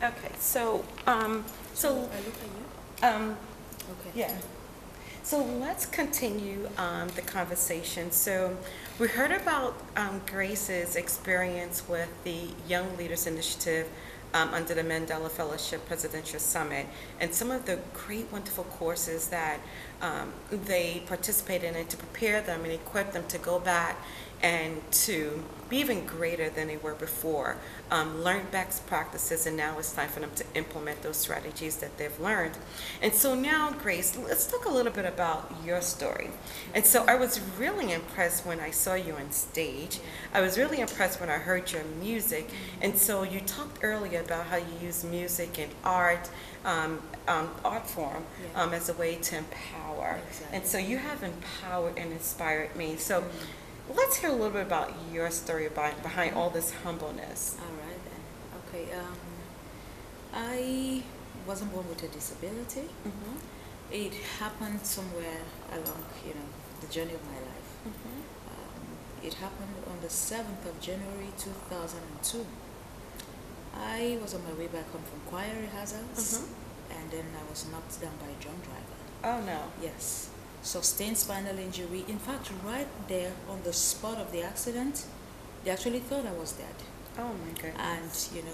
Okay, so I look at you. Okay. yeah. So let's continue the conversation. So we heard about Grace's experience with the Young Leaders Initiative under the Mandela Fellowship Presidential Summit and some of the great, wonderful courses that they participated in to prepare them and equip them to go back and to be even greater than they were before, learn best practices, and now it's time for them to implement those strategies that they've learned. And so now, Grace, let's talk a little bit about your story. And so I was really impressed when I saw you on stage. I was really impressed when I heard your music. And so you talked earlier about how you use music and art form as a way to empower. Exactly. And so you have empowered and inspired me. So let's hear a little bit about your story behind all this humbleness. All right then. Okay. I wasn't born with a disability. Mm-hmm. It happened somewhere along, the journey of my life. Mm-hmm. It happened on the 7th of January 2002. I was on my way back home from choir rehearsals, and then I was knocked down by a drunk driver. Oh no. Yes. Sustained spinal injury. In fact, right there on the spot of the accident, they actually thought I was dead. Oh my goodness. And,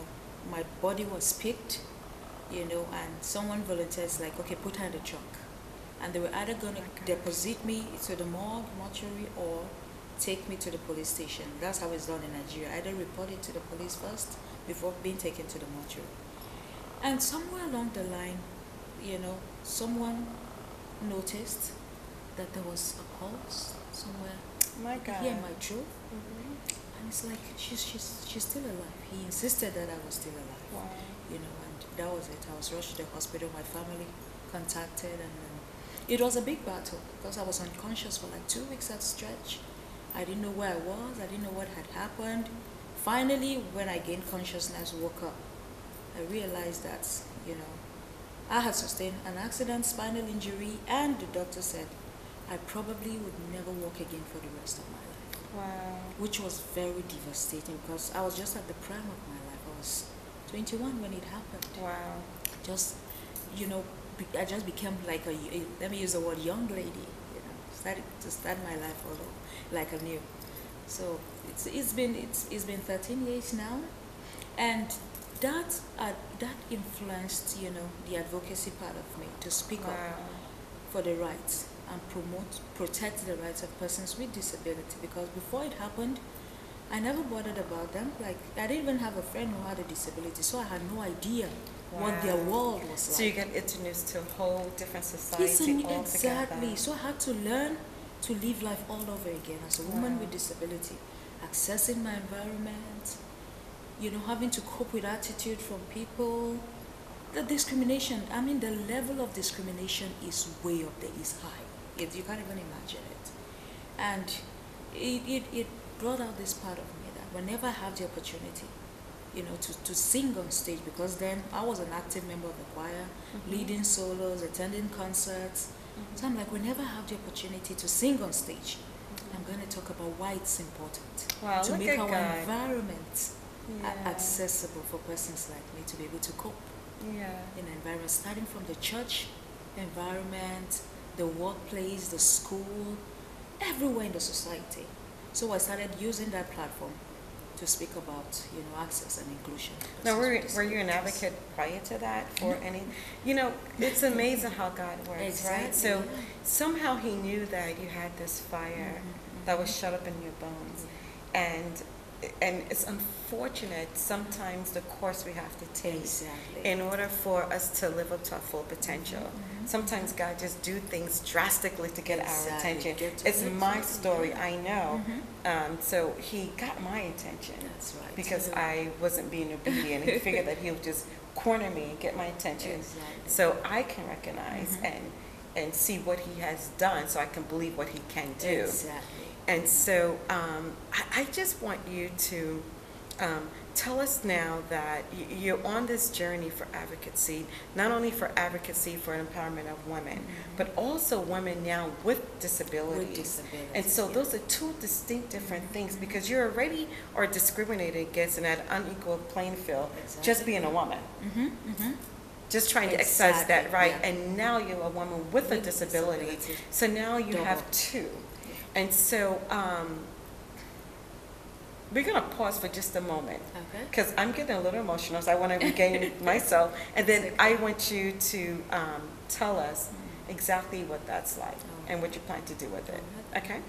my body was picked, and someone volunteers like, okay, put her in the trunk. And they were either going to deposit me to the mortuary, or take me to the police station. That's how it's done in Nigeria. Either report it to the police first before being taken to the mortuary. And somewhere along the line, someone noticed that there was a pulse somewhere My God. here in my throat. Mm-hmm. And it's like, she's still alive. He insisted that I was still alive. Wow. And that was it. I was rushed to the hospital. My family contacted, and it was a big battle because I was unconscious for like 2 weeks at stretch. I didn't know where I was. I didn't know what had happened. Finally, when I gained consciousness, woke up, I realized that, I had sustained an accident, spinal injury, and the doctor said I probably would never walk again for the rest of my life. Wow. Which was very devastating because I was just at the prime of my life. I was 21 when it happened. Wow. Just, I just became like let me use the word, young lady, started to start my life all over, like anew. So it's been 13 years now, and that influenced, the advocacy part of me to speak up for the rights and protect the rights of persons with disability, because before it happened, I never bothered about them. Like, I didn't even have a friend who had a disability, so I had no idea what their world was like. So you get introduced to a whole different society altogether. Exactly. So I had to learn to live life all over again as a woman with disability, accessing my environment, having to cope with attitude from people. The discrimination, the level of discrimination is way up there, is high. You can't even imagine it. And it brought out this part of me that whenever I have the opportunity, to sing on stage, because then I was an active member of the choir, leading solos, attending concerts. So I'm like, whenever I have the opportunity to sing on stage, I'm going to talk about why it's important to make our environment accessible for persons like me to be able to cope in an environment, starting from the church environment, the workplace, the school, everywhere in the society. So I started using that platform to speak about, access and inclusion. Now, were you an advocate prior to that for any? It's amazing how God works, right? So somehow He knew that you had this fire that was shut up in your bones, and it's unfortunate sometimes the course we have to take in order for us to live up to our full potential. Sometimes God just do things drastically to get our attention. It's my story, I know. So He got my attention. That's right. Because I wasn't being obedient. He figured that He would just corner me and get my attention. So I can recognize and see what He has done, so I can believe what He can do. Exactly. And so I just want you to Tell us now that you're on this journey for advocacy, not only for advocacy for empowerment of women, but also women now with disabilities. And so those are two distinct different things, because you're already are discriminated against in that unequal playing field just being a woman. Just trying to exercise that right. And now you're a woman with a disability. So now you have two. And so we're going to pause for just a moment, because I'm getting a little emotional, so I want to regain myself. And then I want you to tell us exactly what that's like and what you plan to do with it. Okay?